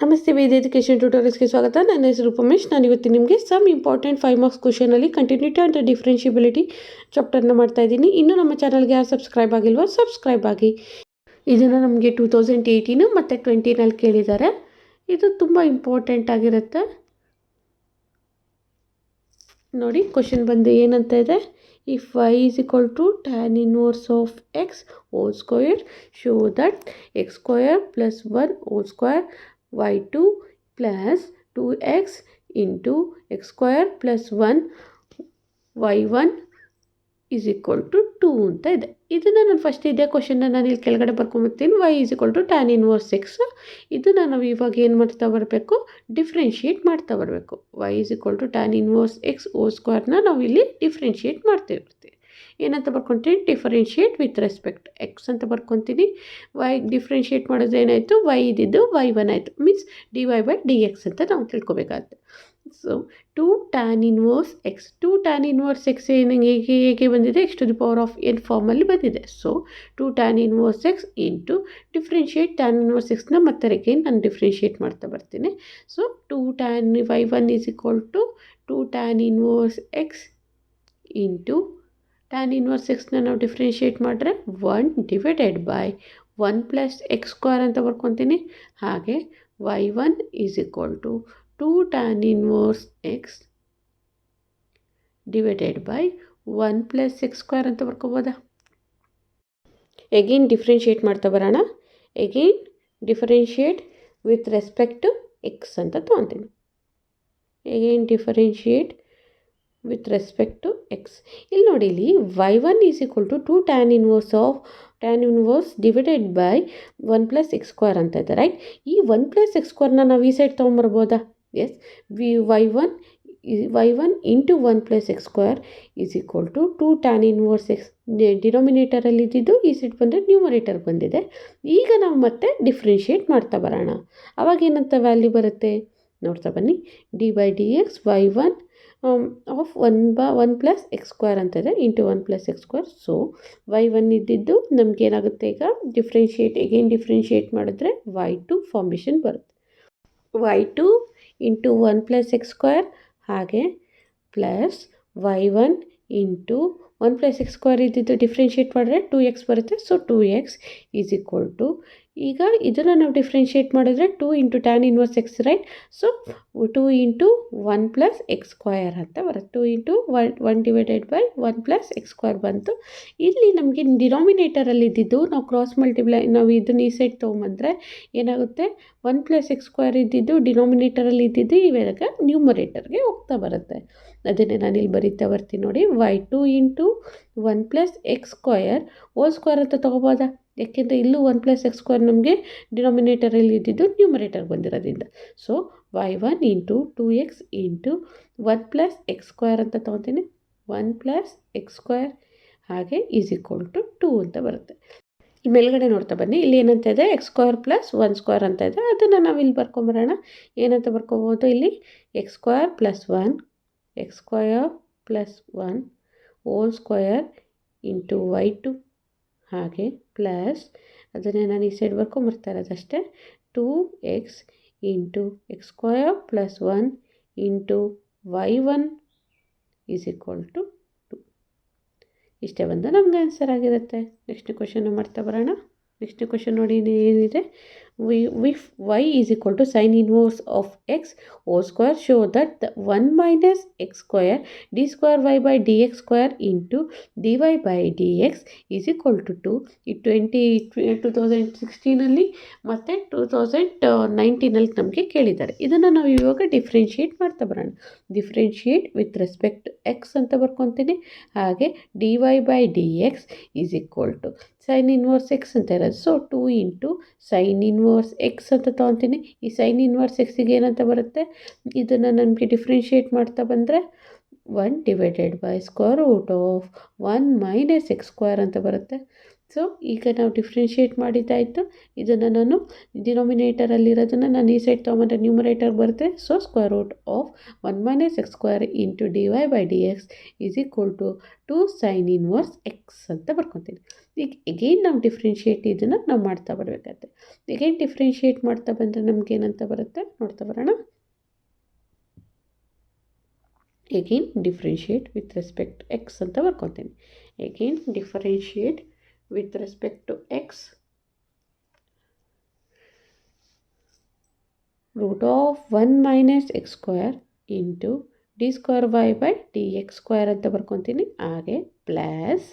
ನಮಸ್ತೆ ವೇದ ಎಜುಕೇಷನ್ ಟ್ಯೂಟೋರಿಯಲ್ಸ್ಗೆ ಸ್ವಾಗತ. ನನ್ನ ಹೆಸರು ಉಪಮೇಶ್. ನಾನು ಇವತ್ತು ನಿಮಗೆ ಸಮ್ ಇಂಪಾರ್ಟೆಂಟ್ 5 ಮಾರ್ಕ್ಸ್ ಕ್ವಶನಲ್ಲಿ ಕಂಟಿನ್ಯೂಟಿ ಆ್ಯಂಡ್ ಡಿಫ್ರೆನ್ಷಿಯಬಿಲಿಟಿ ಚಾಪ್ಟರ್ನ ಮಾಡ್ತಾ ಇದ್ದೀನಿ. ಇನ್ನೂ ನಮ್ಮ ಚಾನಲ್ಗೆ ಯಾರು ಸಬ್ಸ್ಕ್ರೈಬ್ ಆಗಿಲ್ವೋ ಸಬ್ಸ್ಕ್ರೈಬ್ ಆಗಿ. ಇದನ್ನು ನಮಗೆ 2018 ಮತ್ತು 20ನಲ್ಲಿ ಕೇಳಿದ್ದಾರೆ. ಇದು ತುಂಬ ಇಂಪಾರ್ಟೆಂಟ್ ಆಗಿರುತ್ತೆ. ನೋಡಿ ಕ್ವಶನ್ ಬಂದು ಏನಂತ ಇದೆ, if y is equal to tan inverse of x whole square, show that x square plus 1 whole square y2 plus 2x into x square plus 1 y1 is equal to 2 ಅಂತ ಇದೆ. ಇದನ್ನು ನಾನು first ಇದೇ ಕ್ವಶನ್ನ ನಾನು ಇಲ್ಲಿ ಕೆಳಗಡೆ ಬರ್ಕೊಂಬರ್ತೀನಿ. y is equal to tan inverse x. ಇದನ್ನು ನಾವು ಇವಾಗ ಏನು ಮಾಡ್ತಾ ಬರಬೇಕು, ಡಿಫ್ರೆನ್ಷಿಯೇಟ್ ಮಾಡ್ತಾ ಬರಬೇಕು. y is equal to tan inverse x whole squareನ ನಾವು ಇಲ್ಲಿ ಡಿಫ್ರೆನ್ಷಿಯೇಟ್ ಮಾಡ್ತೀವಿ. ಏನಂತ ಬರ್ಕೊತೀನಿ, ಡಿಫರೆನ್ಷಿಯೇಟ್ ವಿತ್ ರೆಸ್ಪೆಕ್ಟ್ ಎಕ್ಸ್ ಅಂತ ಬರ್ಕೊತೀನಿ. y ಡಿಫ್ರೆನ್ಷಿಯೇಟ್ ಮಾಡಿದ್ರೆ ಏನಾಯಿತು, y ಇದ್ದಿದ್ದು y1 ಆಯಿತು. ಮೀನ್ಸ್ dy/dx ಅಂತ ನಾವು ತಿಳ್ಕೊಬೇಕಾಗುತ್ತೆ. So 2 tan inverse x, 2 tan inverse x ಹೇಗೆ ಬಂದಿದೆ, x to the power of n ಫಾರ್ಮಲ್ಲಿ ಬಂದಿದೆ. So 2 tan inverse x into differentiate tan inverse xನ ಮತ್ತೆ ಅಗೇನ್ ನಾನು ಡಿಫ್ರೆನ್ಷಿಯೇಟ್ ಮಾಡ್ತಾ ಬರ್ತೀನಿ. So 2 tan y1 is equal to 2 tan inverse x into tan inverse xನ ನಾವು differentiate ಮಾಡಿದ್ರೆ 1 divided by 1 plus x square ಅಂತ ಬರ್ಕೊತೀನಿ. ಹಾಗೆ y1 is equal to 2 tan inverse x divided by 1 plus x square ಅಂತ ಬರ್ಕೋಬೋದಾ. Again differentiate ಮಾಡ್ತಾ ಬರೋಣ. Again differentiate with respect to x ಅಂತ ತೊಗೊತೀನಿ. Again differentiate with respect to x. ಇಲ್ಲಿ ನೋಡಿ, ಇಲ್ಲಿ y1 is equal to 2 tan inverse divided by 1 plus x square ಅಂತ ಇದೆ, ರೈಟ್. ಈ 1 ಪ್ಲಸ್ ಎಕ್ಸ್ ಸ್ಕ್ವೇರ್ನ ನಾವು ಈ ಸೈಡ್ ತೊಗೊಂಬರ್ಬೋದಾ. Yes, y1 into 1 plus x square is equal to 2 tan inverse x. ಡಿನೋಮಿನೇಟರಲ್ಲಿ ಇದ್ದಿದ್ದು ಈ ಸೈಡ್ ಬಂದರೆ ನ್ಯೂಮರೇಟರ್ ಬಂದಿದೆ. ಈಗ ನಾವು ಮತ್ತೆ ಡಿಫ್ರೆನ್ಷಿಯೇಟ್ ಮಾಡ್ತಾ ಬರೋಣ. ಅವಾಗ ಏನಂತ ವ್ಯಾಲ್ಯೂ ಬರುತ್ತೆ ನೋಡ್ತಾ ಬನ್ನಿ. dy/dx y1 of 1 plus x square ಅಂತ ಇದೆ into 1 plus x square. So y1 ಇದ್ದಿದ್ದು ನಮಗೇನಾಗುತ್ತೆ, ಈಗ ಡಿಫ್ರೆನ್ಷಿಯೇಟ್ ಮಾಡಿದ್ರೆ y2 ಫಾರ್ಮೇಷನ್ ಬರುತ್ತೆ. y2 into 1 plus x square ಹಾಗೆ plus y1 into 1 plus x square ಇದ್ದಿದ್ದು ಡಿಫ್ರೆನ್ಷಿಯೇಟ್ ಮಾಡಿದ್ರೆ 2x ಬರುತ್ತೆ. So 2x is equal to, ಈಗ ಇದನ್ನು ನಾವು ಡಿಫ್ರೆನ್ಷಿಯೇಟ್ ಮಾಡಿದ್ರೆ 2 into tan inverse X, right. So 2 into 1 plus X square ಅಂತ ಬರುತ್ತೆ. 2 into 1 divided by 1 plus x square ಬಂತು. ಇಲ್ಲಿ ನಮಗೆ ಡಿನಾಮಿನೇಟರಲ್ಲಿ ಇದ್ದಿದ್ದು ನಾವು ಇದನ್ನು ಈ ಸೈಡ್ ತೊಗೊಂಬಂದರೆ ಏನಾಗುತ್ತೆ, 1 ಪ್ಲಸ್ ಎಕ್ಸ್ ಸ್ಕ್ವೇರ್ ಇದ್ದಿದ್ದು ಡಿನಾಮಿನೇಟರಲ್ಲಿ ಇದ್ದಿದ್ದು ಇವಾಗ ನ್ಯೂಮರೇಟರ್ಗೆ ಹೋಗ್ತಾ ಬರುತ್ತೆ. ಅದನ್ನೇ ನಾನು ಇಲ್ಲಿ ಬರೀತಾ ಬರ್ತೀನಿ ನೋಡಿ. y2 into 1 plus X square whole square ಅಂತ ತೊಗೋಬೋದಾ. ಯಾಕೆಂದರೆ ಇಲ್ಲೂ 1 ಪ್ಲಸ್ ಎಕ್ಸ್ ಸ್ಕ್ವೇರ್ ನಮಗೆ ಡಿನಾಮಿನೇಟರಲ್ಲಿ ಇದ್ದಿದ್ದು ನ್ಯೂಮರೇಟರ್ ಬಂದಿರೋದ್ರಿಂದ. So y1 into 2x into 1 plus x square ಅಂತ ತೊಗೊತೀನಿ. 1 ಪ್ಲಸ್ ಎಕ್ಸ್ ಸ್ಕ್ವೇರ್ ಹಾಗೆ ಈಸ್ ಈಕ್ವಲ್ ಟು 2 ಅಂತ ಬರುತ್ತೆ. ಇಲ್ಲಿ ಮೇಲ್ಗಡೆ ನೋಡ್ತಾ ಬನ್ನಿ, ಇಲ್ಲಿ ಏನಂತ ಇದೆ, ಎಕ್ಸ್ ಸ್ಕ್ವೇರ್ ಪ್ಲಸ್ 1 ಸ್ಕ್ವೇರ್ ಅಂತ ಇದೆ. ಅದನ್ನು ನಾವು ಇಲ್ಲಿ ಬರ್ಕೊಂಬರೋಣ. ಏನಂತ ಬರ್ಕೋಬೋದು, ಇಲ್ಲಿ x square plus 1 x square plus 1 whole square into y2 ಹಾಗೆ ಪ್ಲಸ್, ಅದನ್ನೇ ನಾನು ಈ ಸೈಡ್ ಬರ್ಕೊಂಬರ್ತಾ ಇರೋದಷ್ಟೇ, 2x into x square plus 1 into y1 is equal to 2. ಇಷ್ಟೇ ಬಂದು ನಮ್ಗೆ ಆನ್ಸರ್ ಆಗಿರುತ್ತೆ. ನೆಕ್ಸ್ಟ್ ಕ್ವಶನ್ ಮಾಡ್ತಾ ಬರೋಣ. ನೆಕ್ಸ್ಟ್ ಕ್ವಶನ್ ನೋಡಿ ಏನಿದೆ, if y is equal to sine inverse of x whole square, show that the 1 minus x square d square y by d x square into dy by d x is equal to 2. ಈ 2016 ಮತ್ತು 2019 ನಮಗೆ ಕೇಳಿದ್ದಾರೆ. ಇದನ್ನು ನಾವು ಇವಾಗ differentiate ಮಾಡ್ತಾ ಬರೋಣ. Differentiate with respect x ಅಂತ ಬರ್ಕೊತೀನಿ. ಹಾಗೆ dy by d x is equal to sine inverse x ಅಂತ ಇರೋದು. So 2 into sine inverse x ಅಂತ ತೊಗೊತೀನಿ. ಈ ಸೈನ್ ಇನ್ವರ್ಸ್ ಎಕ್ಸಿಗೆ ಏನಂತ ಬರುತ್ತೆ, ಇದನ್ನು ನಮಗೆ ಡಿಫ್ರೆನ್ಷಿಯೇಟ್ ಮಾಡ್ತಾ ಬಂದರೆ 1 divided by square root of 1 minus x square ಅಂತ ಬರುತ್ತೆ. ಸೊ ಈಗ ನಾವು ಡಿಫ್ರೆನ್ಷಿಯೇಟ್ ಮಾಡಿದ್ದಾಯಿತು. ಇದನ್ನು ನಾನು ಡಿನಾಮಿನೇಟರಲ್ಲಿರೋದನ್ನು ನಾನು ಈ ಸೈಡ್ ತೊಗೊಂಬಂದ್ರೆ ನ್ಯೂಮರೇಟರ್ ಬರುತ್ತೆ. So square root of 1 minus x square into dy by d x is equal to 2 sine inverse x ಅಂತ ಬರ್ಕೊತೀನಿ. ಈಗ ಎಗೈನ್ ನಾವು ಡಿಫ್ರೆನ್ಷಿಯೇಟ್ ಇದನ್ನು ನಾವು ಮಾಡ್ತಾ ಬರಬೇಕಾಗುತ್ತೆ. ಎಗೈನ್ ಡಿಫ್ರೆನ್ಷಿಯೇಟ್ ಮಾಡ್ತಾ ಬಂದರೆ ನಮ್ಗೆ ಏನಂತ ಬರುತ್ತೆ ನೋಡ್ತಾ ಬರೋಣ. Again differentiate with respect x ಅಂತ ಬರ್ಕೊತೀನಿ. Again differentiate with respect to x, root of 1 minus x square into d square y by dx square ಅಂತ ಬರ್ಕೊತೀನಿ. ಹಾಗೆ ಪ್ಲಸ್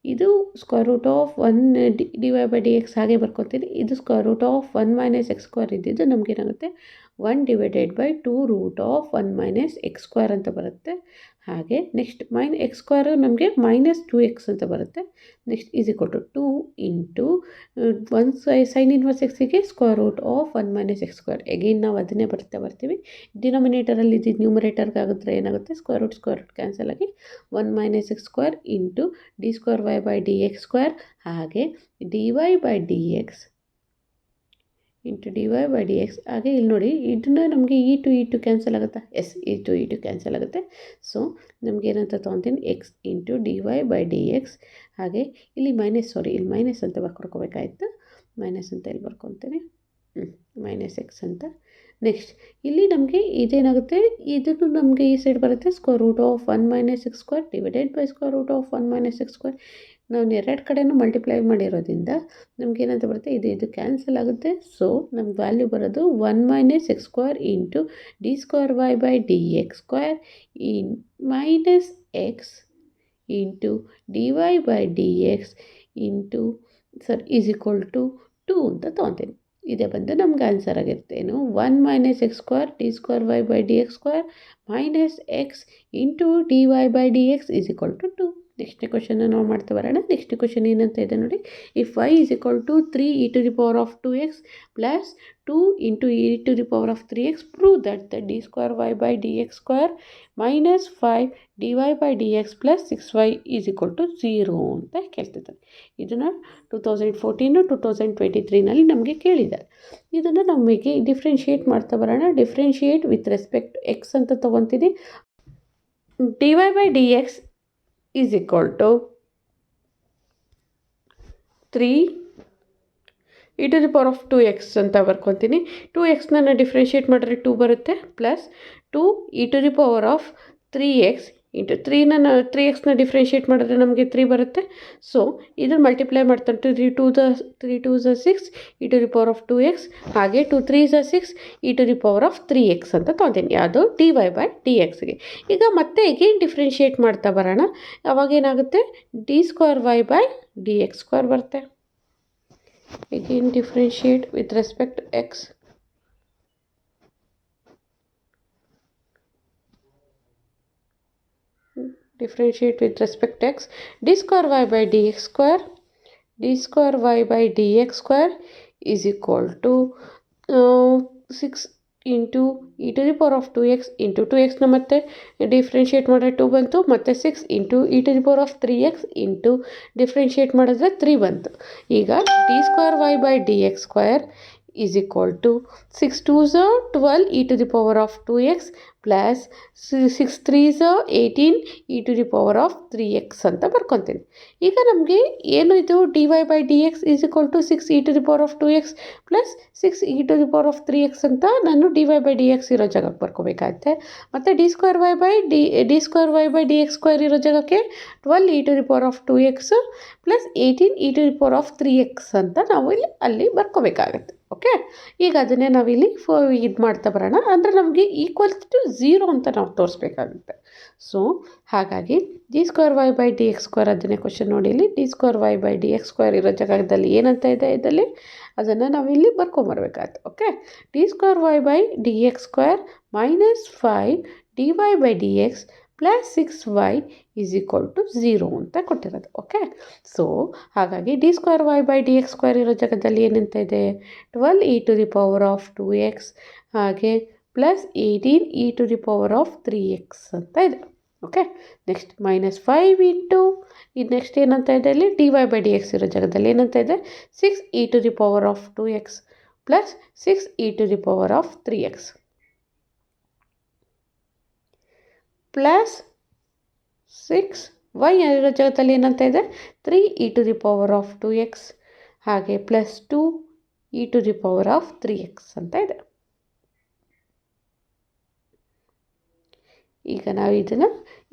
ಇದು square root of 1 dy by d x ಹಾಗೆ ಬರ್ಕೊತೀನಿ. ಇದು square root of 1 minus x square ಇದ್ದಿದ್ದು ನಮಗೇನಾಗುತ್ತೆ 1 divided by 2 root of 1 minus x square ಅಂತ ಬರುತ್ತೆ. ಹಾಗೆ ನೆಕ್ಸ್ಟ್ ಎಕ್ಸ್ ಸ್ಕ್ವೇರು ನಮಗೆ ಮೈನಸ್ 2x ಅಂತ ಬರುತ್ತೆ. Next is equal to 2 into 1 sine inverse ಎಕ್ಸಿಗೆ square root of 1 minus x square. Again ನಾವು ಅದನ್ನೇ ಬರ್ತೀವಿ. ಡಿನಾಮಿನೇಟರಲ್ಲಿ ಇದ್ದಿದ್ದು ನ್ಯೂಮರೇಟರ್ಗೆ ಆಗಿದ್ರೆ ಏನಾಗುತ್ತೆ ಸ್ಕ್ವೇರ್ ರೂಟ್ ಕ್ಯಾನ್ಸಲ್ ಆಗಿ 1 minus x square into d square y by d x square ಹಾಗೆ d y by d x into d y by d x. ಹಾಗೆ ಇಲ್ಲಿ ನೋಡಿ ಇದನ್ನು ನಮಗೆ ಇ ಟು ಕ್ಯಾನ್ಸಲ್ ಆಗುತ್ತಾ? ಎಸ್ ಇ ಟು ಕ್ಯಾನ್ಸಲ್ ಆಗುತ್ತೆ. So ನಮ್ಗೆ ಏನಂತ ತೊಗೊತೀನಿ x into d y by d x. ಹಾಗೆ ಇಲ್ಲಿ ಇಲ್ಲಿ ಮೈನಸ್ ಅಂತ ಬರ್ಕೊಬೇಕಾಯ್ತು. ಮೈನಸ್ ಅಂತ ಇಲ್ಲಿ ಬರ್ಕೊತೀನಿ. ಮೈನಸ್ ಎಕ್ಸ್ ಅಂತ. ನೆಕ್ಸ್ಟ್ ಇಲ್ಲಿ ನಮಗೆ ಇದೇನಾಗುತ್ತೆ ಇದನ್ನು ನಮಗೆ ಈ ಸೈಡ್ ಬರುತ್ತೆ square root of 1 minus x square divided by square root of 1 minus x square. ನಾವು ಎರಡು ಕಡೆನೂ ಮಲ್ಟಿಪ್ಲೈ ಮಾಡಿರೋದ್ರಿಂದ ನಮಗೇನಂತ ಬರುತ್ತೆ ಇದು ಕ್ಯಾನ್ಸಲ್ ಆಗುತ್ತೆ. ಸೊ ನಮ್ಗೆ ವ್ಯಾಲ್ಯೂ ಬರೋದು 1 minus x square into d square y by d x square in minus x into d y by d x into is equal to 2 ಅಂತ ತೊಗೊತೀನಿ. ಇದೇ ಬಂದು ನಮ್ಗೆ ಆನ್ಸರ್ ಆಗಿರುತ್ತೆ ಏನು 1 minus x square d square y by d x square minus x into d y by d x is equal to 2. Next ಕ್ವಶನ್ನ ನಾವು ಮಾಡ್ತಾ ಬರೋಣ. ನೆಕ್ಸ್ಟ್ ಕ್ವಶನ್ ಏನಂತ ಇದೆ ನೋಡಿ. If y is equal to 3 e to the power of 2x plus 2 into e to the power of 3x prove that the d square y by d x square minus 5 d y by d x plus 6y is equal to 0 ಅಂತ ಕೇಳ್ತಿದ್ದಾರೆ. ಇದನ್ನು 2023 ನಮಗೆ ಕೇಳಿದ್ದಾರೆ. ಇದನ್ನು ನಮಗೆ differentiate ಮಾಡ್ತಾ ಬರೋಣ. Differentiate with respect x ಅಂತ ತೊಗೊತೀನಿ. D y by d x is equal to 3 e to the power of 2x ಅಂತ ಬರ್ಕೊತೀನಿ. 2xನ ಡಿಫ್ರೆನ್ಷಿಯೇಟ್ ಮಾಡಿದ್ರೆ 2 ಬರುತ್ತೆ plus 2 e to the power of 3x ಇಂಟು 3xನ ಡಿಫ್ರೆನ್ಷಿಯೇಟ್ ಮಾಡಿದ್ರೆ ನಮಗೆ 3 ಬರುತ್ತೆ. ಸೊ ಇದನ್ನು ಮಲ್ಟಿಪ್ಲೈ ಮಾಡ್ತಾರೆ 3 2 6 e to the power of 2x ಹಾಗೆ 2 3 6 e to the power of 3x ಅಂತ ತೊಗೊತೀನಿ. ಯಾವುದು ಡಿ ವೈ ಬೈ ಡಿ ಎಕ್ಸ್ಗೆ. ಈಗ ಮತ್ತೆ ಎಗೇನ್ ಡಿಫ್ರೆನ್ಷಿಯೇಟ್ ಮಾಡ್ತಾ ಬರೋಣ. ಅವಾಗೇನಾಗುತ್ತೆ d square y by d x square ಬರುತ್ತೆ. Again differentiate with respect x. Differentiate with respect to x. D square y by dx square is equal to 6 into e to the power of 2x into 2x ನ ಮತ್ತೆ differentiate ಮಾಡಿದ್ರೆ 2 ಬಂತು. ಮತ್ತು 6 into e to the power of 3x into differentiate ಮಾಡಿದ್ರೆ 3 ಬಂತು. ಈಗ d square y by d x square is equal to 6 2s are 12 e to the power of 2x plus 6 3s are 18 e to the power of 3x ಅಂತ ಬರ್ಕೊತೀನಿ. ಈಗ ನಮಗೆ ಏನು ಇದು d y by d x is equal to 6 e to the power of 2x plus 6 e to the power of 3x ಅಂತ ನಾನು d y by d x ಇರೋ ಜಾಗಕ್ಕೆ ಬರ್ಕೋಬೇಕಾಗುತ್ತೆ. ಮತ್ತು d square y by d x square ಇರೋ ಜಾಗಕ್ಕೆ 12 e to the power of 2x plus 18 e to the power of 3x ಅಂತ ನಾವು ಅಲ್ಲಿ ಬರ್ಕೋಬೇಕಾಗತ್ತೆ. ಓಕೆ, ಈಗ ಅದನ್ನೇ ನಾವಿಲ್ಲಿ ಇದು ಮಾಡ್ತಾ ಬರೋಣ. ಅಂದರೆ ನಮಗೆ ಈಕ್ವಲ್ಸ್ ಟು 0 ಅಂತ ನಾವು ತೋರಿಸ್ಬೇಕಾಗುತ್ತೆ. ಸೊ ಹಾಗಾಗಿ d square y by d x square ಅದನ್ನೇ ಕ್ವಶನ್ ನೋಡಿ. ಇಲ್ಲಿ d square y by d x square ಇರೋ ಜಾಗದಲ್ಲಿ ಏನಂತ ಇದೆ ಇದರಲ್ಲಿ ಅದನ್ನು ನಾವಿಲ್ಲಿ ಬರ್ಕೊಂಬರ್ಬೇಕಾಗುತ್ತೆ. Okay, d square y by d x square minus 5 d y by d x plus 6y is equal to 0 ಅಂತ ಕೊಟ್ಟಿರೋದು. ಓಕೆ, ಸೊ ಹಾಗಾಗಿ d square y by d x square ಇರೋ ಜಾಗದಲ್ಲಿ ಏನಂತ ಇದೆ 12 e to the power of 2x ಹಾಗೆ plus 18 e to the power of 3x ಅಂತ ಇದೆ. ಓಕೆ. ನೆಕ್ಸ್ಟ್ -5 ಇಂಟು ಇದು ನೆಕ್ಸ್ಟ್ ಏನಂತ ಇದೆ ಇಲ್ಲಿ dy/dx ಇರೋ ಜಾಗದಲ್ಲಿ ಏನಂತ ಇದೆ 6e⁻²x plus 6e⁻³ plus 6y ಇರೋ ಜಾಗದಲ್ಲಿ ಏನಂತ ಇದೆ 3e⁻²x ಹಾಗೆ ಪ್ಲಸ್ 2e⁻³ ಅಂತ ಇದೆ. ಈಗ ನಾವು ಇದನ್ನು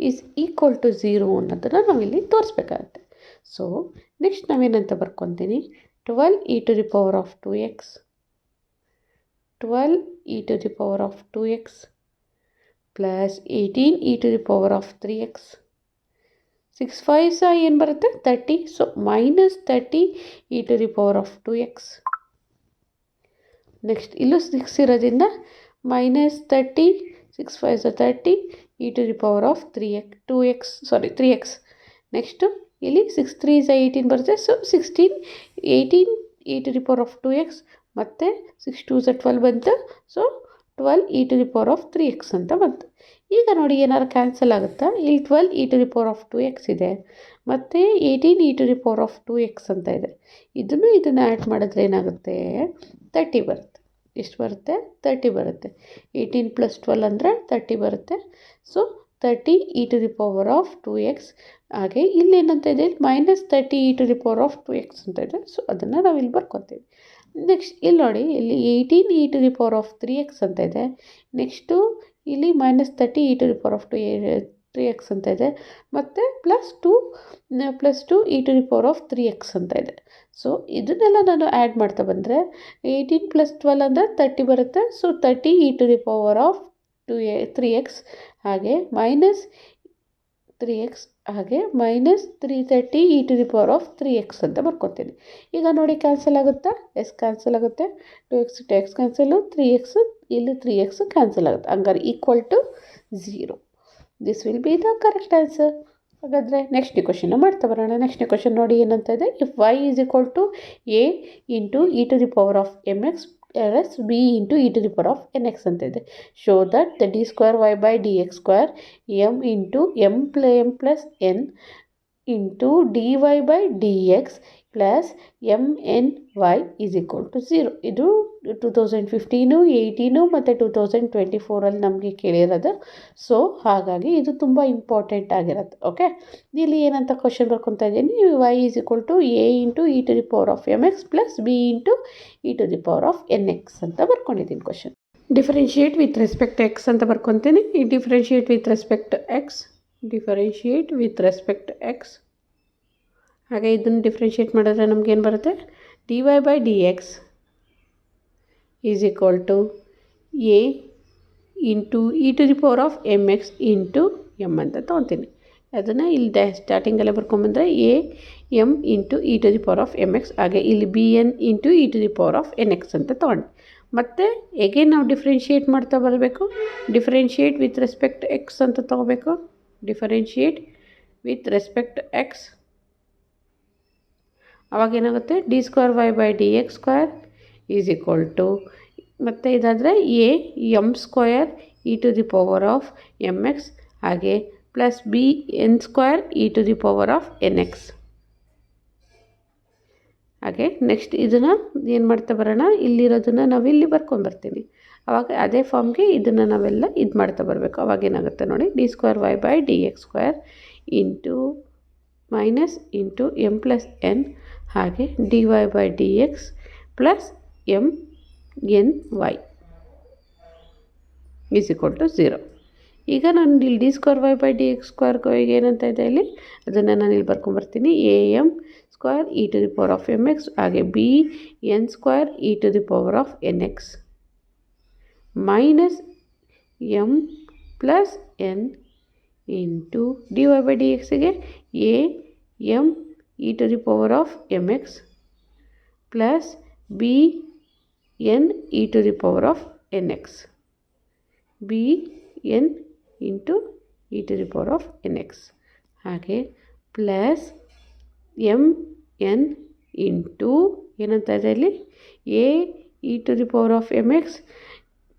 ಈಸ್ ಈಕ್ವಲ್ ಟು 0 ಅನ್ನೋದನ್ನು ನಾವಿಲ್ಲಿ ತೋರಿಸ್ಬೇಕಾಗತ್ತೆ. ಸೊ ನೆಕ್ಸ್ಟ್ ನಾವೇನಂತ ಬರ್ಕೊತೀನಿ 12e⁻²x 12e⁻² ಪ್ಲಸ್ 18e⁻³x 6 5 ಸಹ ಏನು ಬರುತ್ತೆ 30. So -30e⁻²x. ನೆಕ್ಸ್ಟ್ ಇಲ್ಲೂ 6 ಇರೋದ್ರಿಂದ -30 6 5 30 3x. ನೆಕ್ಸ್ಟು ಇಲ್ಲಿ 6 3 18 ಬರುತ್ತೆ. ಸೊ 18e⁻²x ಮತ್ತು 6 2 12 ಬಂತು. ಸೊ 12e⁻³ ಅಂತ ಬಂತು. ಈಗ ನೋಡಿ ಏನಾದ್ರು ಕ್ಯಾನ್ಸಲ್ ಆಗುತ್ತಾ? ಇಲ್ಲಿ 12e⁻²x ಇದೆ ಮತ್ತು 18e⁻²x ಅಂತ ಇದೆ. ಇದನ್ನು ಆ್ಯಡ್ ಮಾಡಿದ್ರೆ ಏನಾಗುತ್ತೆ 30 ಬರುತ್ತೆ. ಎಷ್ಟು ಬರುತ್ತೆ 30 ಬರುತ್ತೆ. 18 + 12 ಅಂದರೆ 30 ಬರುತ್ತೆ. ಸೊ 30e⁻²x ಹಾಗೆ ಇಲ್ಲಿ ಏನಂತ ಇದೆ -30e⁻²x ಅಂತ ಇದೆ. ಸೊ ಅದನ್ನು ನಾವು ಇಲ್ಲಿ ಬರ್ಕೊತೀವಿ. ನೆಕ್ಸ್ಟ್ ಇಲ್ಲಿ ನೋಡಿ ಇಲ್ಲಿ 18e⁻³ ಅಂತ ಇದೆ. ನೆಕ್ಸ್ಟು ಇಲ್ಲಿ -30e⁻²3x ಅಂತ ಇದೆ ಮತ್ತು ಪ್ಲಸ್ 2e⁻³ ಅಂತ ಇದೆ. ಸೊ ಇದನ್ನೆಲ್ಲ ನಾನು ಆ್ಯಡ್ ಮಾಡ್ತಾ ಬಂದರೆ 18 + 12 ಅಂದರೆ 30 ಬರುತ್ತೆ. ಸೊ 30e⁻³ ಹಾಗೆ -3x ಹಾಗೆ -330e⁻³ ಅಂತ ಬರ್ಕೊತೀನಿ. ಈಗ ನೋಡಿ ಕ್ಯಾನ್ಸಲ್ ಆಗುತ್ತಾ? ಕ್ಯಾನ್ಸಲ್ ಆಗುತ್ತೆ. 2x ಕ್ಯಾನ್ಸಲು 3x ಇಲ್ಲಿ 3x ಕ್ಯಾನ್ಸಲ್ ಆಗುತ್ತೆ. ಹಂಗಾರೆ equal to 0. This will be the correct answer. ಹಾಗಾದರೆ ನೆಕ್ಸ್ಟ್ ಕ್ವಶನ್ನ ಮಾಡ್ತಾ ಬರೋಣ. ನೆಕ್ಸ್ಟ್ ಕ್ವಶನ್ ನೋಡಿ ಏನಂತ ಇದೆ if y = a e⁻mx b e⁻nx ಅಂತ ಇದೆ. Show that the d²y/dx² m plus n dy/dx plus mny = 0. ಇದು 2015 18 ಮತ್ತು 2024 ನಮಗೆ ಕೇಳಿರೋದು. ಸೊ ಹಾಗಾಗಿ ಇದು ತುಂಬ ಇಂಪಾರ್ಟೆಂಟ್ ಆಗಿರುತ್ತೆ. ಓಕೆ, ಇಲ್ಲಿ ಏನಂತ ಕ್ವಶನ್ ಬರ್ಕೊತಾ ಇದ್ದೀನಿ y = a e⁻mx plus b e⁻nx ಅಂತ ಬರ್ಕೊಂಡಿದ್ದೀನಿ question. Differentiate with respect x ಅಂತ ಬರ್ಕೊತೀನಿ. ಈ ಡಿಫರೆನ್ಷಿಯೇಟ್ ವಿತ್ ರೆಸ್ಪೆಕ್ಟ್ x ಹಾಗೆ ಇದನ್ನು ಡಿಫ್ರೆನ್ಷಿಯೇಟ್ ಮಾಡಿದ್ರೆ ನಮಗೇನು ಬರುತ್ತೆ dy/dx = a e⁻mx m ಅಂತ ತೊಗೊತೀನಿ. ಅದನ್ನು ಇಲ್ಲಿ ಸ್ಟಾರ್ಟಿಂಗಲ್ಲೇ ಬರ್ಕೊಂಬಂದರೆ am e⁻mx ಹಾಗೆ ಇಲ್ಲಿ bn e⁻nx ಅಂತ ತೊಗೊಂಡು ಮತ್ತು ಎಗೇನ್ ನಾವು ಡಿಫ್ರೆನ್ಷಿಯೇಟ್ ಮಾಡ್ತಾ ಬರಬೇಕು. ಡಿಫರೆನ್ಷಿಯೇಟ್ ವಿತ್ ರೆಸ್ಪೆಕ್ಟ್ x ಅಂತ ತೊಗೋಬೇಕು. Differentiate with respect x ಅವಾಗೇನಾಗುತ್ತೆ d²y/dx² ಮತ್ತು ಇದಾದರೆ m² e⁻mx ಹಾಗೆ ಪ್ಲಸ್ bn² e⁻nx ಹಾಗೆ ನೆಕ್ಸ್ಟ್ ಇದನ್ನು ಏನು ಮಾಡ್ತಾ ಬರೋಣ ಇಲ್ಲಿರೋದನ್ನು ನಾವು ಇಲ್ಲಿ ಬರ್ಕೊಂಡ್ಬರ್ತೀನಿ. ಆವಾಗ ಅದೇ ಫಾರ್ಮ್ಗೆ ಇದನ್ನು ನಾವೆಲ್ಲ ಇದು ಮಾಡ್ತಾ ಬರಬೇಕು. ಅವಾಗೇನಾಗುತ್ತೆ ನೋಡಿ d²y/dx² m plus n ಹಾಗೆ dy/dx ಪ್ಲಸ್ mny = 0. ಈಗ ನಾನು ಇಲ್ಲಿ d²y/dx² ಏನಂತ ಇದೆ ಇಲ್ಲಿ ಅದನ್ನು ನಾನು ಇಲ್ಲಿ ಬರ್ಕೊಂಬರ್ತೀನಿ. am² e⁻mx ಹಾಗೆ bn² e⁻nx minus m plus n into dy/dxಗೆ am e⁻mx plus bn e⁻nx bn e⁻nx ಹಾಗೆ ಪ್ಲಸ್ mn ಇಂಟು ಏನಂತ ಇದೆ ಇಲ್ಲಿ a e⁻mx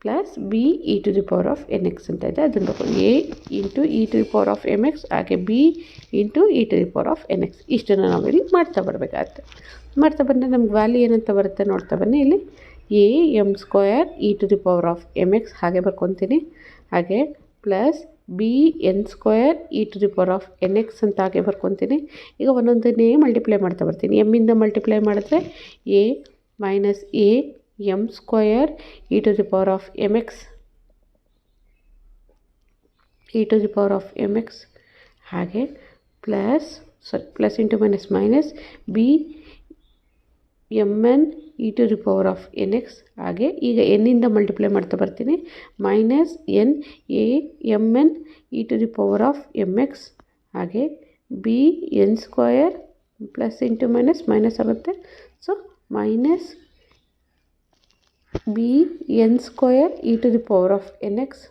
plus b e to the power of n x ಅಂತ ಇದೆ. ಅದನ್ನು ಬರ್ಕೊಂಡು a into e to the power of m x ಹಾಗೆ b into e to the power of n x. ಇಷ್ಟನ್ನು ನಾವಿಲ್ಲಿ ಮಾಡ್ತಾ ಬರಬೇಕಾಗತ್ತೆ. ಮಾಡ್ತಾ ಬಂದರೆ ನಮ್ಗೆ ವ್ಯಾಲ್ಯೂ ಏನಂತ ಬರುತ್ತೆ ನೋಡ್ತಾ ಬನ್ನಿ. ಇಲ್ಲಿ a m square e to the power of m x ಹಾಗೆ ಬರ್ಕೊತೀನಿ. ಹಾಗೆ plus b n square e to the power of n x ಅಂತ ಹಾಗೆ ಬರ್ಕೊತೀನಿ. ಈಗ ಒಂದೊಂದನ್ನೇ ಮಲ್ಟಿಪ್ಲೈ ಮಾಡ್ತಾ ಬರ್ತೀನಿ. ಎಮ್ಮಿಂದ ಮಲ್ಟಿಪ್ಲೈ ಮಾಡಿದ್ರೆ a minus a m square e to the power of m x e to the power of m x ಹಾಗೆ plus into minus b m n e to the power of n x ಹಾಗೆ ಈಗ ಎನ್ನಿಂದ multiply ಮಾಡ್ತಾ ಬರ್ತೀನಿ. Minus n a m n e to the power of m x ಹಾಗೆ b n square plus into minus ಆಗುತ್ತೆ. So minus b n square e to the power of n x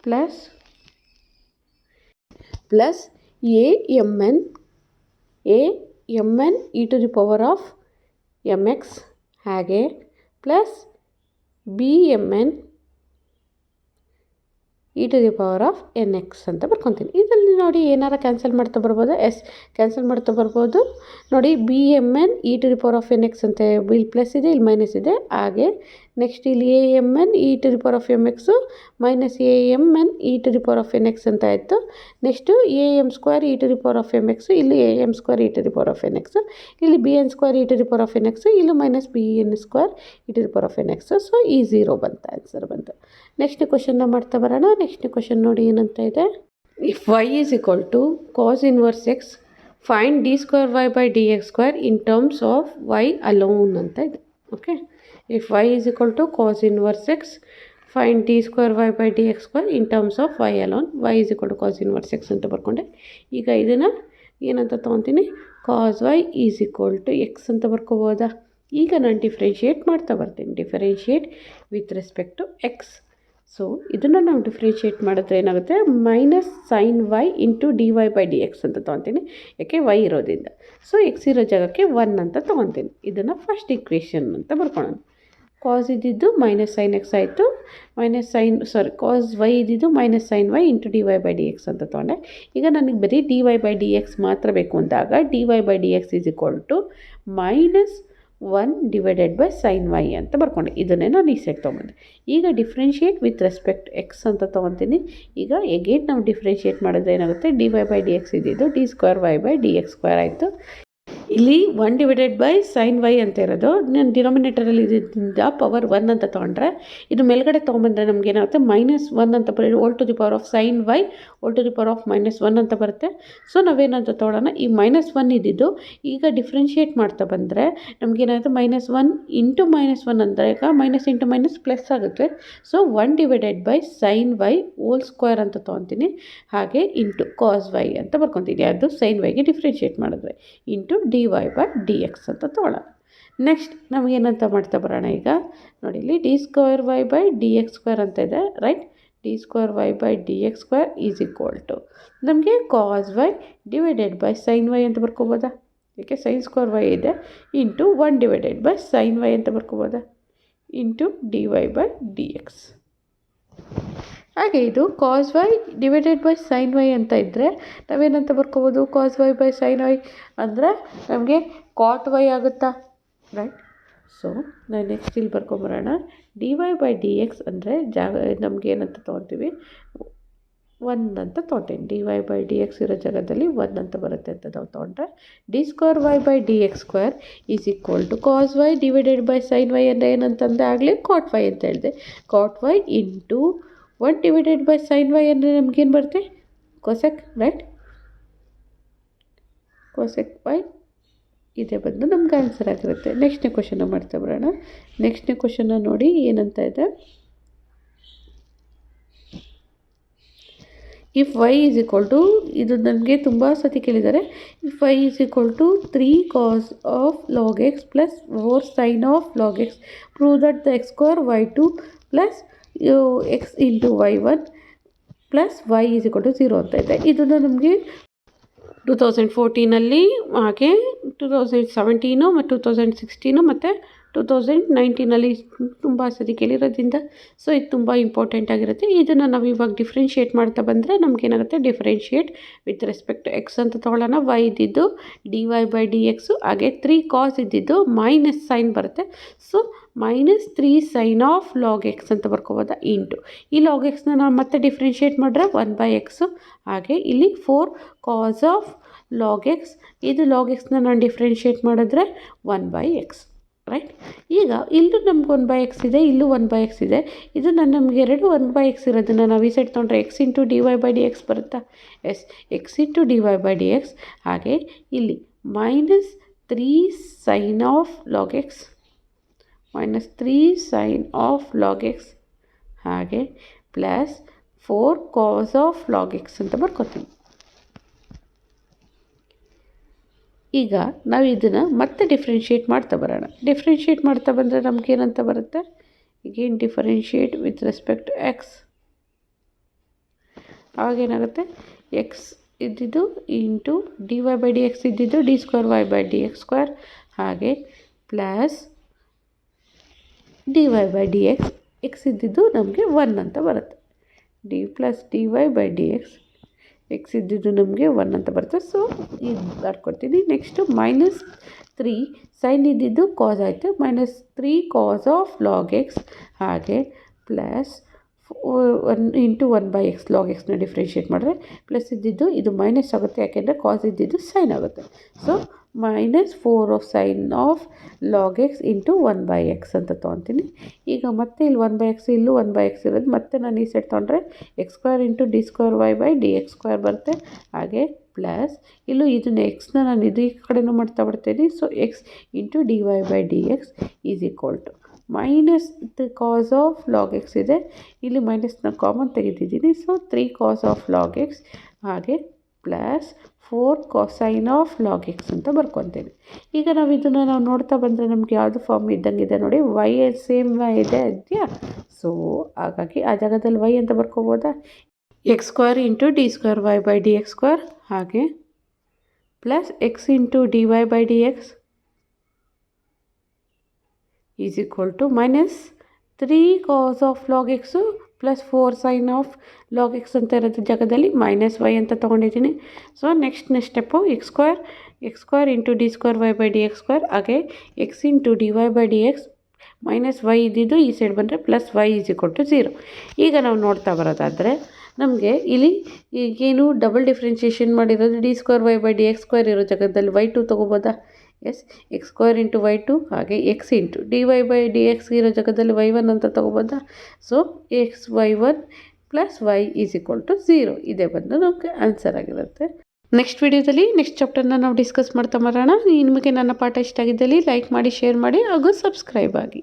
plus a m n e to the power of m x ಹಾಗೆ plus b m n e to the power of n x ಅಂತ ಬರ್ಕೊತೀನಿ. ಇದರಲ್ಲಿ ನೋಡಿ ಏನಾರು cancel ಮಾಡ್ತಾ ಬರ್ಬೋದು. Cancel ಮಾಡ್ತಾ ಬರ್ಬೋದು. ನೋಡಿ b m n e to the power of n x ಅಂತ ಇಲ್ಲಿ ಪ್ಲಸ್ ಇದೆ, ಇಲ್ಲಿ ಮೈನಸ್ ಇದೆ. ಹಾಗೆ ನೆಕ್ಸ್ಟ್ ಇಲ್ಲಿ a m n e to the power of m x minus a m n e to the power of n x ಅಂತ ಆಯಿತು. Next a m square e to the power of m x, ಇಲ್ಲಿ a m square e to the power of n x, ಇಲ್ಲಿ b n square e to the power of n x, ಇಲ್ಲಿ minus b n square e to the power of n x. So ಈ 0 ಬಂತು, answer ಬಂತು. Next ಕ್ವಶನ್ನ ಮಾಡ್ತಾ ಬರೋಣ. Next question ನೋಡಿ ಏನಂತ ಇದೆ. If y is equal to cos inverse x find d square y by d x square in terms of y alone ಅಂತ ಇದೆ. Okay, if y is equal to cos inverse x find d square y by d x square in terms of y alone. y is equal to cos inverse x ಅಂತ ಬರ್ಕೊಂಡೆ. ಈಗ ಇದನ್ನು ಏನಂತ ತೊಗೊತೀನಿ, cos y is equal to x ಅಂತ ಬರ್ಕೋಬೋದಾ. ಈಗ ನಾನು differentiate ಮಾಡ್ತಾ ಬರ್ತೀನಿ. Differentiate with respect to x. So ಇದನ್ನು ನಾವು ಡಿಫ್ರೆನ್ಷಿಯೇಟ್ ಮಾಡಿದ್ರೆ ಏನಾಗುತ್ತೆ, minus sine y into d y by d x ಅಂತ ತೊಗೊತೀನಿ. ಯಾಕೆ ವೈ ಇರೋದ್ರಿಂದ. ಸೊ ಎಕ್ಸ್ ಇರೋ ಜಾಗಕ್ಕೆ 1 ಅಂತ ತೊಗೊತೀನಿ. ಇದನ್ನು ಫಸ್ಟ್ ಇಕ್ವೇಷನ್ ಅಂತ ಬರ್ಕೊಳ್ಳೋಣ. ಕಾಸ್ ಇದ್ದಿದ್ದು ಮೈನಸ್ ಸೈನ್ ಎಕ್ಸ್ ಆಯಿತು, ಕಾಸ್ ವೈ ಇದ್ದಿದ್ದು minus sine y into d y by d x ಅಂತ ತೊಗೊಂಡೆ. ಈಗ ನನಗೆ ಬರೀ d y by d x ಮಾತ್ರ ಬೇಕು ಅಂದಾಗ d y by d x is equal to minus 1 divided by sine y ಅಂತ ಬರ್ಕೊಂಡೆ. ಇದನ್ನೇ ನಾನು ಈ ಸೆಟ್ ತೊಗೊಂಡೆ. ಈಗ ಡಿಫ್ರೆನ್ಷಿಯೇಟ್ ವಿತ್ ರೆಸ್ಪೆಕ್ಟ್ ಎಕ್ಸ್ ಅಂತ ತೊಗೊತೀನಿ. ಈಗ ಎಗೇನ್ ನಾವು ಡಿಫ್ರೆನ್ಷಿಯೇಟ್ ಮಾಡಿದ್ರೆ ಏನಾಗುತ್ತೆ, d y by d x ಇದ್ದಿದ್ದು d square y by d x square ಆಯಿತು. ಇಲ್ಲಿ 1 ಡಿವೈಡೆಡ್ ಬೈ ಸೈನ್ ವೈ ಅಂತ ಇರೋದು, ನಾನು ಡಿನಾಮಿನೇಟರಲ್ಲಿ ಇದರಿಂದ ಪವರ್ 1 ಅಂತ ತೊಗೊಂಡ್ರೆ ಇದು ಮೇಲ್ಗಡೆ ತೊಗೊಂಬಂದರೆ ನಮ್ಗೆ ಏನಾಗುತ್ತೆ, ಮೈನಸ್ 1 ಅಂತ ಬರೀ whole to the power of sine y whole to the power of minus 1 ಅಂತ ಬರುತ್ತೆ. ಸೊ ನಾವೇನಂತ ತೊಗೊಳ್ಳೋಣ, ಈ ಮೈನಸ್ 1 ಇದ್ದಿದ್ದು ಈಗ ಡಿಫ್ರೆನ್ಷಿಯೇಟ್ ಮಾಡ್ತಾ ಬಂದರೆ ನಮಗೇನಾಗುತ್ತೆ, ಮೈನಸ್ 1 ಇಂಟು ಮೈನಸ್ 1 ಅಂದರೆ ಈಗ ಮೈನಸ್ ಇಂಟು ಮೈನಸ್ ಪ್ಲಸ್ ಆಗುತ್ತೆ. So 1 divided by sine y whole square ಅಂತ ತೊಗೊತೀನಿ. ಹಾಗೆ ಇಂಟು ಕಾಸ್ ವೈ ಅಂತ ಬರ್ಕೊತೀನಿ. ಅದು ಸೈನ್ ವೈಗೆ ಡಿಫ್ರೆನ್ಷಿಯೇಟ್ ಮಾಡಿದ್ರೆ into d y by d x ಅಂತ ತೊಗೊಳ್ಳೋಣ. ನೆಕ್ಸ್ಟ್ ನಮಗೇನಂತ ಮಾಡ್ತಾ ಬರೋಣ. ಈಗ ನೋಡಿ ಇಲ್ಲಿ d square y by d x square ಅಂತ ಇದೆ, right. D square y by d x square is equal to ನಮಗೆ cos y divided by sine y ಅಂತ ಬರ್ಕೋಬೋದಾ. ಏಕೆ ಸೈನ್ ಸ್ಕ್ವೇರ್ ವೈ ಇದೆ into 1 divided by sine y ಅಂತ ಬರ್ಕೋಬೋದಾ into d y by d x. ಹಾಗೆ ಇದು cos y divided by sine y ಅಂತ ಇದ್ದರೆ ನಾವೇನಂತ ಬರ್ಕೋಬೋದು, cos y by sine y ಅಂದರೆ ನಮಗೆ ಕಾಟ್ ವೈ ಆಗುತ್ತಾ, ರೈಟ್. ಸೊ ನಾನು ನೆಕ್ಸ್ಟ್ ಇಲ್ಲಿ ಬರ್ಕೊಂಬರೋಣ. D y by d x ಅಂದರೆ ನಮ್ಗೆ ಏನಂತ ತೊಗೊತೀವಿ, 1 ಅಂತ ತೊಗೊತೀನಿ. D y by d x ಇರೋ ಜಾಗದಲ್ಲಿ 1 ಅಂತ ಬರುತ್ತೆ ಅಂತ ನಾವು ತೊಗೊಂಡ್ರೆ d square y by d x square is equal to cos y divided by sine y ಅಂದರೆ ಏನಂತಂದರೆ ಆಗಲಿ ಕಾಟ್ ವೈ ಅಂತ ಹೇಳಿದೆ. Cot y into 1 divided by sine y ಅಂದರೆ ನಮಗೇನು ಬರುತ್ತೆ, ಕೊಸೆಕ್, ರೈಟ್. ಕೊಸೆಕ್ ವೈ ಇದೇ ಬಂದು ನಮ್ಗೆ ಆನ್ಸರ್ ಆಗಿರುತ್ತೆ. ನೆಕ್ಸ್ಟ್ನೇ ಕ್ವಶನ್ನ ಮಾಡ್ತಾ ಬರೋಣ. ನೆಕ್ಸ್ಟ್ನೇ ಕ್ವಶನ್ನ ನೋಡಿ ಏನಂತ ಇದೆ. If y is equal to, ಇದು ನನಗೆ ತುಂಬ ಸತಿ ಕೇಳಿದ್ದಾರೆ. If y is equal to 3 cos of log x plus 4 sine of log x prove that the x square y two plus x into y 1 plus y is equal to 0 ಅಂತ ಇದೆ. ಇದನ್ನು ನಮಗೆ 2014 ಹಾಗೆ 2017 ಮತ್ತು 2016 ಮತ್ತು 2019 ತುಂಬ ಸರಿ ಕೇಳಿರೋದ್ರಿಂದ ಸೊ ಇದು ತುಂಬ ಇಂಪಾರ್ಟೆಂಟ್ ಆಗಿರುತ್ತೆ. ಇದನ್ನು ನಾವು ಇವಾಗ ಡಿಫ್ರೆನ್ಷಿಯೇಟ್ ಮಾಡ್ತಾ ಬಂದರೆ ನಮಗೇನಾಗುತ್ತೆ, ಡಿಫ್ರೆನ್ಷಿಯೇಟ್ ವಿತ್ ರೆಸ್ಪೆಕ್ಟ್ ಎಕ್ಸ್ ಅಂತ ತೊಗೊಳ್ಳೋಣ. y ಇದ್ದಿದ್ದು dy/dx, ಹಾಗೆ 3 cos ಇದ್ದಿದ್ದು ಮೈನಸ್ ಸೈನ್ ಬರುತ್ತೆ. So -3 sin of log x ಅಂತ ಬರ್ಕೋಬೋದಾ ಇಂಟು ಈ ಲಾಗ್ ಎಕ್ಸ್ನ ನಾವು ಮತ್ತೆ ಡಿಫ್ರೆನ್ಷಿಯೇಟ್ ಮಾಡಿದ್ರೆ 1/x, ಹಾಗೆ ಇಲ್ಲಿ 4 cos ಆಫ್ ಲಾಗ್ ಎಕ್ಸ್, ಇದು ಲಾಗ್ ಎಕ್ಸ್ನ ನಾನು ಡಿಫ್ರೆನ್ಷಿಯೇಟ್ ಮಾಡಿದ್ರೆ 1/x, ರೈಟ್. ಈಗ ಇಲ್ಲೂ ನಮ್ಗೆ 1/x ಇದೆ, ಇಲ್ಲೂ 1/x ಇದೆ. ಇದು ನಮಗೆ ಎರಡು 1/x ಇರೋದನ್ನು ನಾವು ಈ ಸೈಡ್ ತೊಗೊಂಡ್ರೆ x ಇಂಟು dy/dx ಬರುತ್ತಾ? Yes, x into dy/dx. ಹಾಗೆ ಇಲ್ಲಿ -3 sin of log x, -3 sin of log x, ಹಾಗೆ plus 4 cos of log x ಅಂತ ಬರ್ಕೋತೀವಿ. ಈಗ ನಾವು ಇದನ್ನು ಮತ್ತೆ ಡಿಫ್ರೆನ್ಷಿಯೇಟ್ ಮಾಡ್ತಾ ಬರೋಣ. ಡಿಫ್ರೆನ್ಷಿಯೇಟ್ ಮಾಡ್ತಾ ಬಂದರೆ ನಮಗೇನಂತ ಬರುತ್ತೆ, ಈಗೇನು ಡಿಫರೆನ್ಷಿಯೇಟ್ ವಿತ್ ರೆಸ್ಪೆಕ್ಟ್ ಎಕ್ಸ್, ಆವಾಗೇನಾಗುತ್ತೆ, ಎಕ್ಸ್ ಇದ್ದಿದ್ದು ಇಂಟು dy/dx ಇದ್ದಿದ್ದು d²y/dx², ಹಾಗೆ ಪ್ಲಸ್ dy/dx, ಎಕ್ಸ್ ಇದ್ದಿದ್ದು ನಮಗೆ 1 ಅಂತ ಬರುತ್ತೆ. dy/dx, ಎಕ್ಸ್ ಇದ್ದಿದ್ದು ನಮಗೆ 1 ಅಂತ ಬರುತ್ತೆ. ಸೊ ಇದು ಬರ್ಕೊತೀನಿ. ನೆಕ್ಸ್ಟು -3 ಸೈನ್ ಇದ್ದಿದ್ದು ಕಾಸ್ ಆಯಿತು, -3 cos ಆಫ್ ಲಾಗ್ ಎಕ್ಸ್, ಹಾಗೆ ಪ್ಲಸ್ 1 ಇಂಟು 1/x, ಲಾಗ್ ಎಕ್ಸ್ನ ಡಿಫ್ರೆನ್ಷಿಯೇಟ್ ಮಾಡಿದ್ರೆ ಪ್ಲಸ್ ಇದ್ದಿದ್ದು ಇದು ಮೈನಸ್ ಆಗುತ್ತೆ, ಯಾಕೆಂದರೆ ಕಾಸ್ ಇದ್ದಿದ್ದು ಸೈನ್ ಆಗುತ್ತೆ. So -4 of sine of log x into 1/x ಅಂತ ತೊಗೊತೀನಿ. ಈಗ ಮತ್ತೆ ಇಲ್ಲಿ 1/x, ಇಲ್ಲೂ 1/x ಇರೋದು, ಮತ್ತೆ ನಾನು ಈ ಸೈಡ್ ತೊಗೊಂಡ್ರೆ x² ಇಂಟು d²y/dx² ಬರುತ್ತೆ. ಹಾಗೆ ಪ್ಲಸ್ ಇಲ್ಲೂ ಇದನ್ನು ಎಕ್ಸ್ನ ನಾನು ಇದು ಈ ಕಡೆನೂ ಮಾಡ್ತಾ ಬಿಡ್ತೀನಿ. So x into dy/dx is equal to -3 cos of log x ಇದೆ, ಇಲ್ಲಿ ಮೈನಸ್ನ ಕಾಮನ್ ತೆಗೆದಿದ್ದೀನಿ. So 3 cos of log x, ಹಾಗೆ plus 4 cosine of log x ಅಂತ ಬರ್ಕೊತೇನೆ. ಈಗ ನಾವು ಇದನ್ನು ನೋಡ್ತಾ ಬಂದರೆ ನಮಗೆ ಯಾವುದು ಫಾರ್ಮ್ ಇದ್ದಂಗಿದೆ ನೋಡಿ, y ಸೇಮ್ ಇದೆ ಇದೆಯಾ. ಸೊ ಹಾಗಾಗಿ ಆ ಜಾಗದಲ್ಲಿ y ಅಂತ ಬರ್ಕೋಬೋದಾ, x² ಇಂಟು d²y/dx², ಹಾಗೆ plus x into dy/dx is equal to -3 cos of log x plus 4 sin of log x ಅಂತ ಇರೋದ್ರ ಜಾಗದಲ್ಲಿ -y ಅಂತ ತೊಗೊಂಡಿದ್ದೀನಿ. So next step x² into d²y/dx², ಹಾಗೆ x ಇಂಟು dy/dx, -y ಇದ್ದಿದ್ದು ಈ ಸೈಡ್ ಬಂದರೆ plus y is equal to 0. ಈಗ ನಾವು ನೋಡ್ತಾ ಬರೋದಾದರೆ ನಮಗೆ ಇಲ್ಲಿ ಈಗೇನು ಡಬಲ್ ಡಿಫ್ರೆನ್ಷಿಯೇಷನ್ ಮಾಡಿರೋದು d²y/dx² ಇರೋ ಜಾಗದಲ್ಲಿ y2 ತೊಗೋಬೋದಾ? S, x² into y2, ಹಾಗೆ x ಇಂಟು dy/dx ಇರೋ ಜಾಗದಲ್ಲಿ y1 ಅಂತ ತೊಗೋಬೋದಾ? So xy1 plus y is equal to 0 ಇದೇ ಬಂದು ನಮಗೆ ಆನ್ಸರ್ ಆಗಿರುತ್ತೆ. ನೆಕ್ಸ್ಟ್ ವಿಡಿಯೋದಲ್ಲಿ ನೆಕ್ಸ್ಟ್ ಚಾಪ್ಟರ್ನ ನಾವು ಡಿಸ್ಕಸ್ ಮಾಡ್ತಾ ಬರೋಣ. ನಿಮಗೆ ನನ್ನ ಪಾಠ ಇಷ್ಟ ಆಗಿದ್ದಲ್ಲಿ ಲೈಕ್ ಮಾಡಿ, ಶೇರ್ ಮಾಡಿ ಹಾಗೂ ಸಬ್ಸ್ಕ್ರೈಬ್ ಆಗಿ.